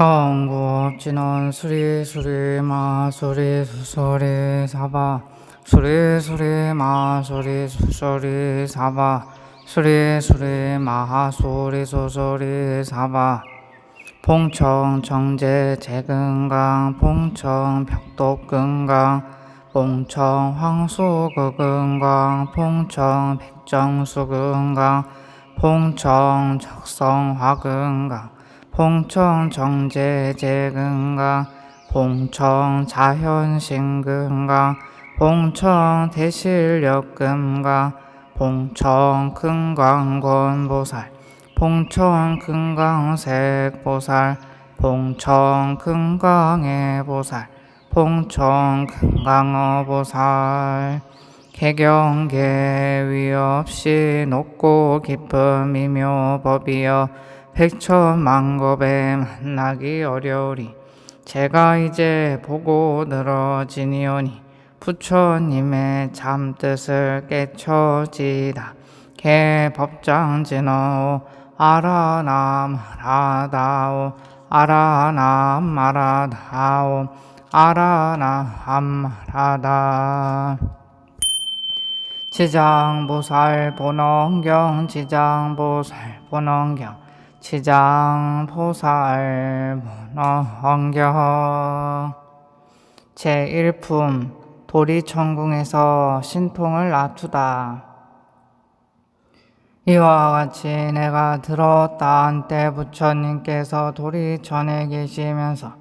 청구업진원 수리수리 마수리 수수리 사바 수리수리 마수리 수수리 사바 수리수리 마하수리 수수리 사바 봉청 정제 재근강 봉청 벽독근강 봉청 황수극근강 봉청 백정수근강 봉청 적성화근강 봉청 정제 재근강 봉청 자현신근강 봉청 대실력근강 봉청 금강권보살 봉청 금강색보살 봉청 금강해보살 봉청 금강어보살 개경계 위없이 높고 깊은 미묘법이여 백천만겁에 만나기 어려우리. 제가 이제 보고 늘어지니오니 부처님의 참뜻을 깨쳐지다. 개법장진어 아라남 마라다오 아라남 마라다오 아라남 마라다. 지장보살 본원경 지장보살 본원경 지장보살 본원경 제1품 도리천궁에서 신통을 놔두다. 이와 같이 내가 들었다 한때 부처님께서 도리천에 계시면서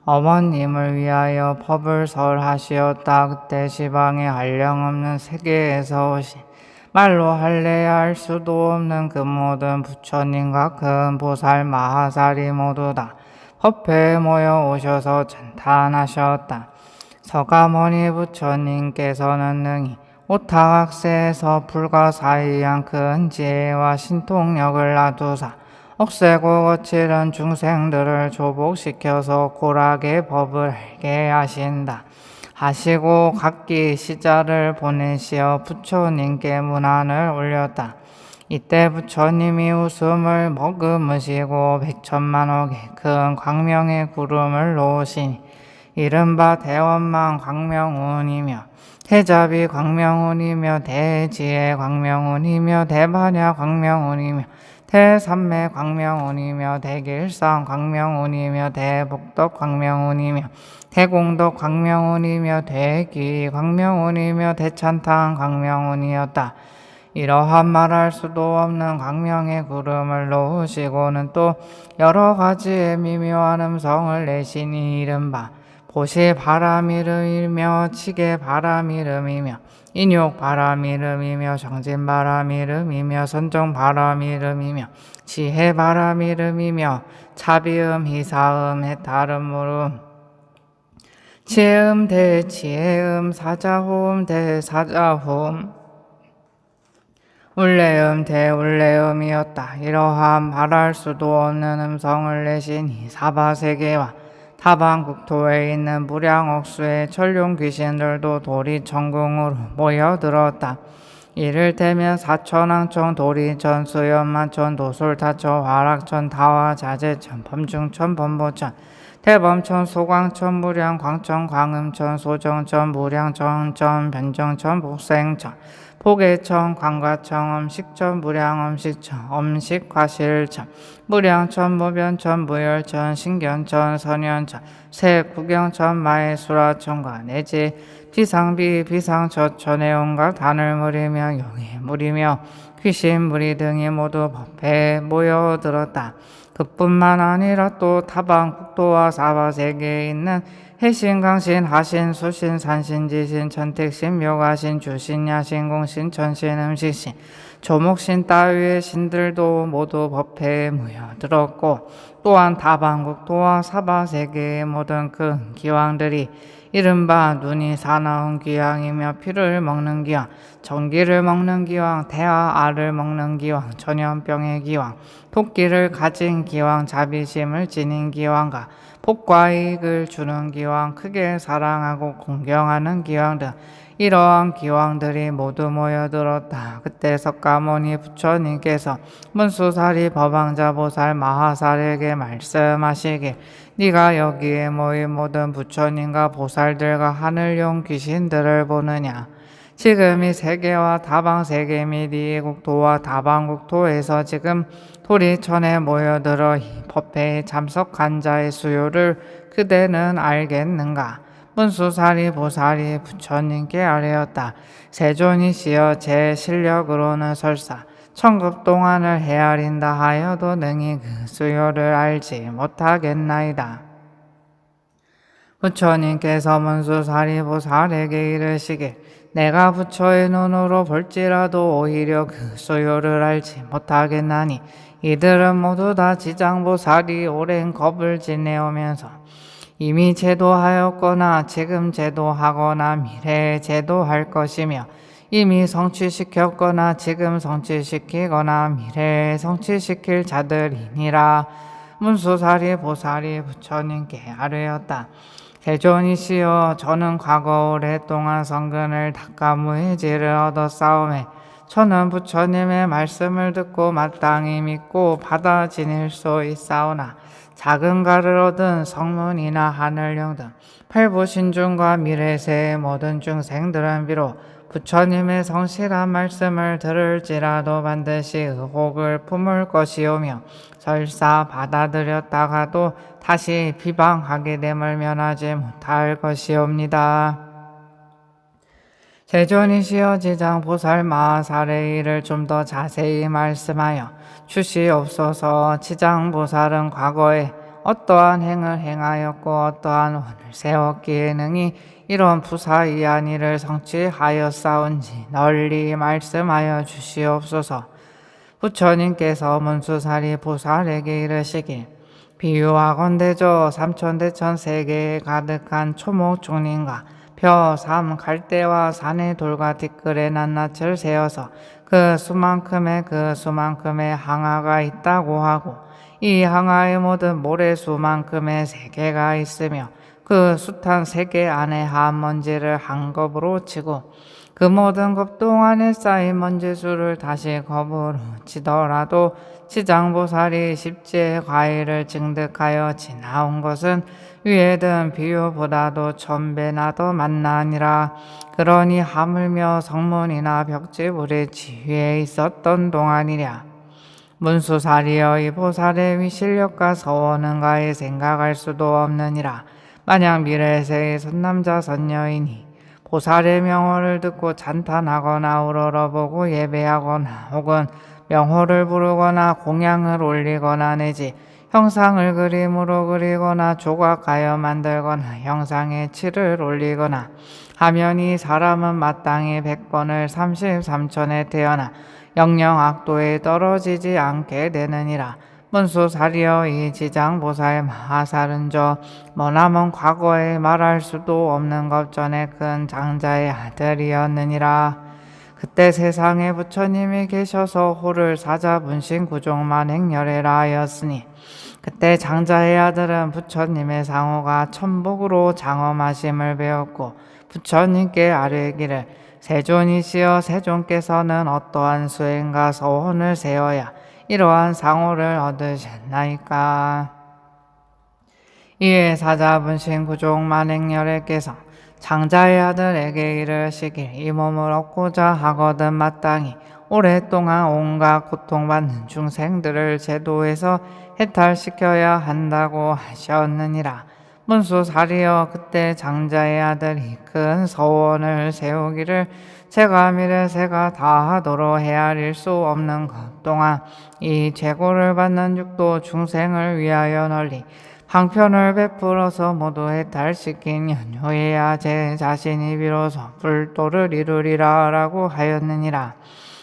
어머님을 위하여 법을 설하시었다. 그때 시방에 한량없는 세계에서 오신 말로 할래야 할 수도 없는 그 모든 부처님과 큰 보살 마하살이 모두 다 법회에 모여 오셔서 찬탄하셨다. 서가모니 부처님께서는 능히 오타각세에서 불가사의한 큰 지혜와 신통력을 놔두사 억세고 거칠은 중생들을 조복시켜서 고락의 법을 알게 하신다. 하시고 각기 시자를 보내시어 부처님께 문안을 올렸다. 이때 부처님이 웃음을 머금으시고 백천만억의 큰 광명의 구름을 놓으시니 이른바 대원망 광명운이며 대자비 광명운이며 대지혜 광명운이며 대반야 광명운이며 대삼매 광명운이며 대길상 광명운이며 대복덕 광명운이며 대공덕 광명운이며 대기 광명운이며 대찬탄 광명운이었다. 이러한 말할 수도 없는 광명의 구름을 놓으시고는 또 여러 가지의 미묘한 음성을 내시니 이른바 보시 바람 이름이며 치개 바람 이름이며 인욕 바람 이름이며 정진 바람 이름이며 선정 바람 이름이며 지혜 바람 이름이며 차비음 희사음 해탈음 물음 지혜음 대지혜음 사자호음 대사자호음 울레음 대울레음이었다. 이러한 말할 수도 없는 음성을 내시니 사바세계와 타방국토에 있는 무량억수의 천룡 귀신들도 도리천궁으로 모여들었다. 이를테면 사천왕천, 도리천, 수연만천, 도솔타천, 화락천, 다화자재천, 범중천, 범보천, 대범천, 소광천, 무량광천, 광음천, 소정천, 무량정천, 변정천, 복생천, 포계천, 광과천, 엄식천, 무량엄식천, 엄식과실천, 무량천, 무변천, 무열천, 신견천, 선현천, 세구경천, 마해수라천과 내지 비상비, 비상처천의 온갖 하늘물이며 용의물이며 귀신무리 등이 모두 법회에 모여들었다. 그뿐만 아니라 또 타방국토와 사바세계에 있는 해신, 강신, 하신, 수신, 산신, 지신, 천택신, 묘가신, 주신, 야신, 공신, 천신, 음식신, 조목신 따위의 신들도 모두 법회에 모여들었고 또한 타방국토와 사바세계의 모든 큰 기왕들이 이른바 눈이 사나운 기왕이며 피를 먹는 기왕, 전기를 먹는 기왕, 태아 알을 먹는 기왕, 전염병의 기왕, 토끼를 가진 기왕, 자비심을 지닌 기왕과 복과 이익을 주는 기왕, 크게 사랑하고 공경하는 기왕 등 이러한 기왕들이 모두 모여들었다. 그때 석가모니 부처님께서 문수사리 법왕자 보살 마하살에게 말씀하시길, 네가 여기에 모인 모든 부처님과 보살들과 하늘용 귀신들을 보느냐? 지금 이 세계와 다방세계 및 이 국토와 다방국토에서 지금 도리천에 모여들어 이 법회에 참석한 자의 수요를 그대는 알겠는가? 문수사리 보살이 부처님께 아뢰었다. 세존이시여, 제 실력으로는 설사 천급 동안을 헤아린다 하여도 능히 그 수요를 알지 못하겠나이다. 부처님께서 문수사리 보살에게 이르시길, 내가 부처의 눈으로 볼지라도 오히려 그 수요를 알지 못하겠나니 이들은 모두 다 지장보살이 오랜 겁을 지내오면서 이미 제도하였거나 지금 제도하거나 미래에 제도할 것이며 이미 성취시켰거나 지금 성취시키거나 미래에 성취시킬 자들이니라. 문수사리 보살이 부처님께 아뢰었다. 세존이시여, 저는 과거 오랫동안 성근을 닦아 무해지를 얻었사오매 저는 부처님의 말씀을 듣고 마땅히 믿고 받아 지닐 수 있사오나 작은 가를 얻은 성문이나 하늘령 등 팔부신중과 미래세의 모든 중생들은 비록 부처님의 성실한 말씀을 들을지라도 반드시 의혹을 품을 것이오며 설사 받아들였다가도 다시 비방하게 됨을 면하지 못할 것이옵니다. 세존이시여, 지장보살 마하살의 일을 좀 더 자세히 말씀하여 주시옵소서. 지장보살은 과거에 어떠한 행을 행하였고 어떠한 원을 세웠기에 능히 이런 부사이한 일을 성취하였사온지 널리 말씀하여 주시옵소서. 부처님께서 문수사리 보살에게 이르시길, 비유하건대저 삼천대천 세계에 가득한 초목종림과 벼, 삼, 갈대와 산의 돌과 티끌의 낱낱을 세어서 그 수만큼의 항아가 있다고 하고 이 항아의 모든 모래수만큼의 세계가 있으며 그 숱한 세계 안에 한 먼지를 한 겁으로 치고 그 모든 겁 동안에 쌓인 먼지수를 다시 겁으로 치더라도 지장보살이 십지의 과일을 증득하여 지나온 것은 위에 든 비유보다도 1000배나 더 많나니라. 그러니 하물며 성문이나 벽지불의 지위에 있었던 동안이랴. 문수사리여, 이 보살의 위실력과 서원은가에 생각할 수도 없느니라. 만약 미래세의 선남자 선녀이니 보살의 명호를 듣고 찬탄하거나 우러러보고 예배하거나 혹은 명호를 부르거나 공양을 올리거나 내지 형상을 그림으로 그리거나 조각하여 만들거나 형상에 칠을 올리거나 하면 이 사람은 마땅히 100번을 33천에 태어나 영영 악도에 떨어지지 않게 되느니라. 문수사리여, 이 지장보살 마하살은 저 머나먼 과거에 말할 수도 없는 겁전에 큰 장자의 아들이었느니라. 그때 세상에 부처님이 계셔서 호를 사자분신 구종만 행렬해라 하였으니 그때 장자의 아들은 부처님의 상호가 천복으로 장엄하심을 배웠고 부처님께 아뢰기를, 세존이시여, 세존께서는 어떠한 수행과 서원을 세워야 이러한 상호를 얻으셨나이까? 이에 사자분신 구종 만행열애께서 장자의 아들에게 이르시길, 이 몸을 얻고자 하거든 마땅히 오랫동안 온갖 고통받는 중생들을 제도에서 해탈시켜야 한다고 하셨느니라. 문수사리여, 그때 장자의 아들이 큰 서원을 세우기를, 제가 미래세가 다하도록 헤아릴 수 없는 것 동안 이 재고를 받는 육도 중생을 위하여 널리 방편을 베풀어서 모두 해탈시킨 연후에야 제 자신이 비로소 불도를 이루리라 라고 하였느니라.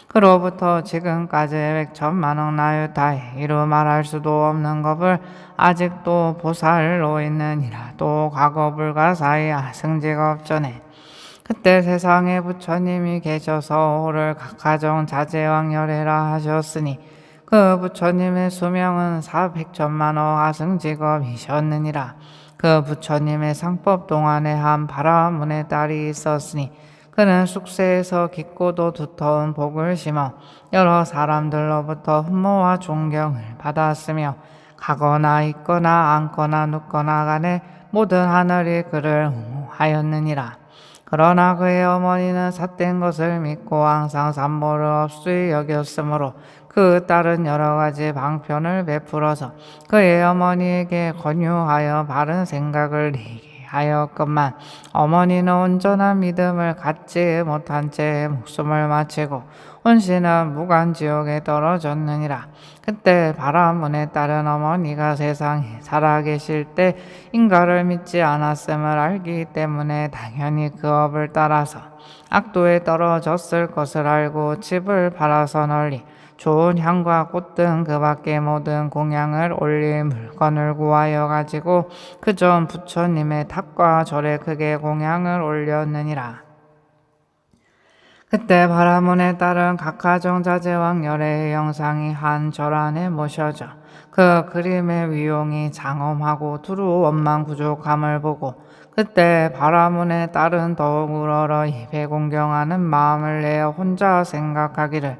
그로부터 지금까지 100천만억 나유타에 이루 말할 수도 없는 법을 아직도 보살로 있느니라. 또 과거 불가사의 아승지가 없전에 그때 세상에 부처님이 계셔서 호를 각하정 자제왕열해라 하셨으니 그 부처님의 수명은 400천만억 아승직업이셨느니라. 그 부처님의 상법 동안에 한 바라문의 딸이 있었으니 그는 숙세에서 깊고도 두터운 복을 심어 여러 사람들로부터 흠모와 존경을 받았으며 가거나 있거나 앉거나 눕거나 간에 모든 하늘이 그를 옹호하였느니라. 그러나 그의 어머니는 삿된 것을 믿고 항상 산모를 업수히 여겼으므로 그 딸은 여러 가지 방편을 베풀어서 그의 어머니에게 권유하여 바른 생각을 내게 하였건만 어머니는 온전한 믿음을 갖지 못한 채 목숨을 마치고 혼신은 무간지옥에 떨어졌느니라. 그때 바라문의 딸은 어머니가 세상에 살아계실 때 인가를 믿지 않았음을 알기 때문에 당연히 그 업을 따라서 악도에 떨어졌을 것을 알고 집을 팔아서 널리 좋은 향과 꽃 등 그 밖의 모든 공양을 올릴 물건을 구하여 가지고 그 전 부처님의 탑과 절에 크게 공양을 올렸느니라. 그때 바라문의 딸은 각하정 자제왕 열애의 영상이 한 절 안에 모셔져 그 그림의 위용이 장엄하고 두루 원망 부족함을 보고 그때 바라문의 딸은 더욱 우러러 입에 공경하는 마음을 내어 혼자 생각하기를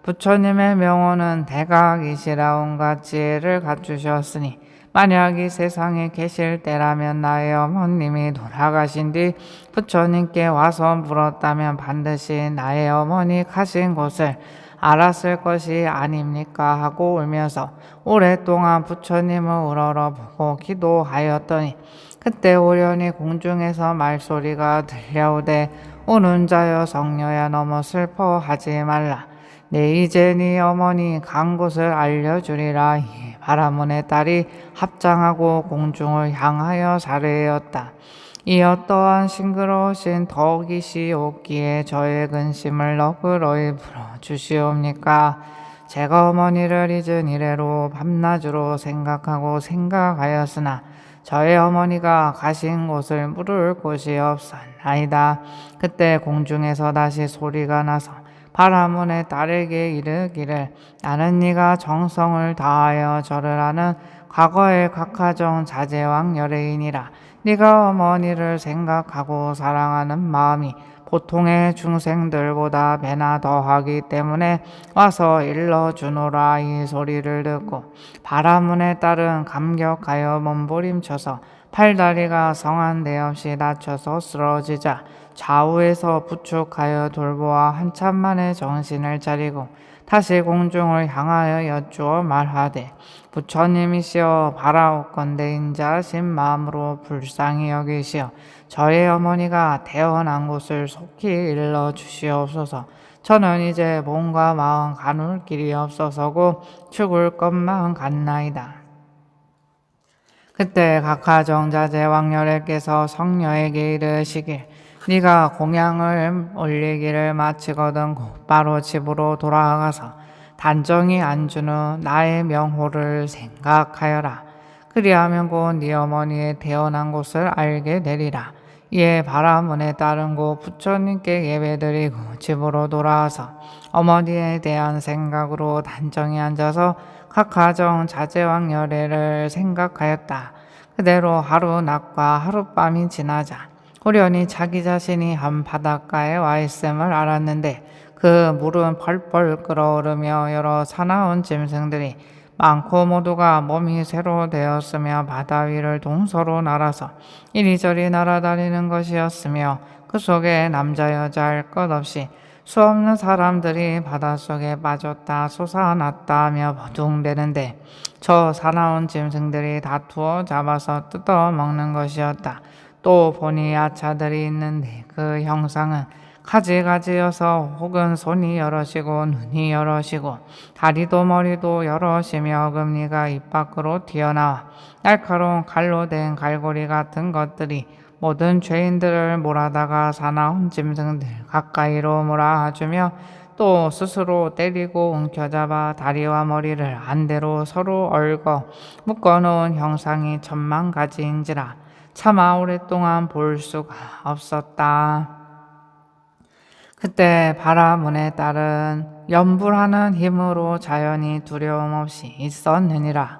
부처님의 명호는 대각이시라 온갖 지혜를 갖추셨으니 만약 이 세상에 계실 때라면 나의 어머님이 돌아가신 뒤 부처님께 와서 물었다면 반드시 나의 어머니 가신 곳을 알았을 것이 아닙니까 하고 울면서 오랫동안 부처님을 우러러 보고 기도하였더니 그때 우연히 공중에서 말소리가 들려오되 우는 자여 성녀야 너무 슬퍼하지 말라. 내 이제 네 어머니 간 곳을 알려주리라. 이 바라문의 딸이 합장하고 공중을 향하여 사례였다. 이 어떠한 싱그러우신 덕이시 없기에 저의 근심을 너그러이 풀어주시옵니까? 제가 어머니를 잊은 이래로 밤낮으로 생각하였으나 저의 어머니가 가신 곳을 물을 곳이 없었나이다. 그때 공중에서 다시 소리가 나서 바라문의 딸에게 이르기를 나는 네가 정성을 다하여 절을 하는 과거의 각하정 자제왕 열애이니라. 네가 어머니를 생각하고 사랑하는 마음이 보통의 중생들보다 배나 더하기 때문에 와서 일러주노라. 이 소리를 듣고 바라문의 딸은 감격하여 몸부림쳐서 팔다리가 성한데 없이 다쳐서 쓰러지자 좌우에서 부축하여 돌보아 한참 만에 정신을 차리고 다시 공중을 향하여 여쭈어 말하되 부처님이시여 바라옵건대 인자하신 마음으로 불쌍히 여기시어 저의 어머니가 태어난 곳을 속히 일러주시옵소서. 저는 이제 몸과 마음 가눌 길이 없어서고 죽을 것만 같나이다. 그때 각하정자제 왕열애께서 성녀에게 이르시길 네가 공양을 올리기를 마치거든 곧바로 집으로 돌아가서 단정히 앉은 후 나의 명호를 생각하여라. 그리하면 곧 네 어머니의 태어난 곳을 알게 되리라. 이에 바라문에 따른 곳 부처님께 예배드리고 집으로 돌아와서 어머니에 대한 생각으로 단정히 앉아서 각하정 자제왕 열애를 생각하였다. 그대로 하루 낮과 하룻밤이 지나자 호련히 자기 자신이 한 바닷가에 와 있음을 알았는데 그 물은 펄펄 끓어오르며 여러 사나운 짐승들이 많고 모두가 몸이 새로 되었으며 바다 위를 동서로 날아서 이리저리 날아다니는 것이었으며 그 속에 남자 여자 할 것 없이 수없는 사람들이 바닷속에 빠졌다 솟아났다 하며 버둥대는데 저 사나운 짐승들이 다투어 잡아서 뜯어 먹는 것이었다. 또 보니 야차들이 있는데 그 형상은 가지가지여서 혹은 손이 여럿이고 눈이 여럿이고 다리도 머리도 여럿이며 어금니가 입 밖으로 튀어나와 날카로운 칼로 된 갈고리 같은 것들이 모든 죄인들을 몰아다가 사나운 짐승들 가까이로 몰아주며 또 스스로 때리고 움켜잡아 다리와 머리를 안대로 서로 얽어 묶어놓은 형상이 천만 가지인지라 차마 오랫동안 볼 수가 없었다. 그때 바라문의 딸은 염불하는 힘으로 자연히 두려움 없이 있었느니라.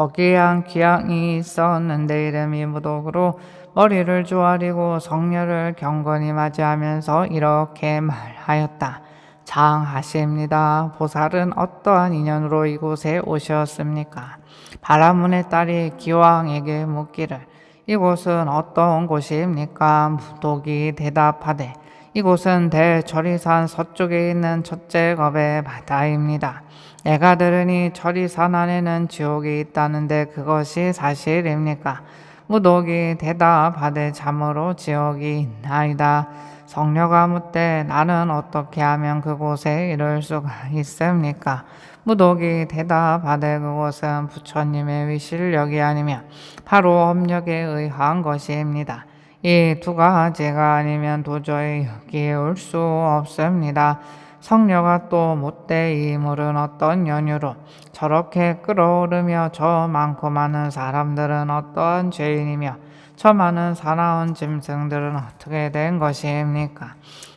거기에 한 귀양이 있었는데 이름이 무독으로 머리를 조아리고 성녀를 경건히 맞이하면서 이렇게 말하였다. 장하시입니다. 보살은 어떠한 인연으로 이곳에 오셨습니까? 바라문의 딸이 기왕에게 묻기를 이곳은 어떤 곳입니까? 무독이 대답하되 이곳은 대처리산 서쪽에 있는 첫째 겁의 바다입니다. 내가 들으니 처리산 안에는 지옥이 있다는데 그것이 사실입니까? 무독이 대답하되 참으로 지옥이 있나이다. 성녀가 묻되 나는 어떻게 하면 그곳에 이를 수가 있습니까? 무독이 대답하되 그곳은 부처님의 위실력이 아니면 바로 업력에 의한 것입니다. 이 두 가지가 아니면 도저히 여기에 올 수 없습니다. 성녀가 또 묻되 이 물은 어떤 연유로 저렇게 끓어오르며 저 많고 많은 사람들은 어떠한 죄인이며 저 많은 사나운 짐승들은 어떻게 된 것입니까?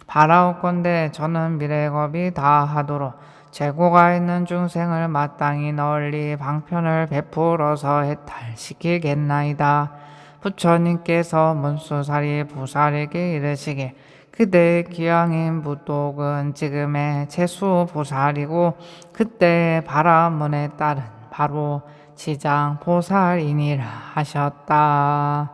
바라옵건대 저는 미래겁이 다하도록 재고가 있는 중생을 마땅히 널리 방편을 베풀어서 해탈시키겠나이다. 부처님께서 문수사리 보살에게 이르시길 그대의 기왕인 무독은 지금의 재수보살이고 그때의 바라문의 딸은 바로 지장보살이니라 하셨다.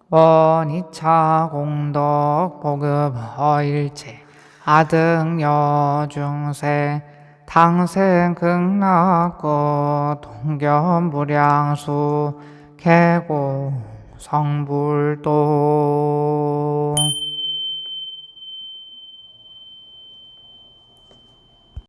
원이차 공덕 보급 어일체 아등 여중생 당생 극락고 동견무량수 개고 성불도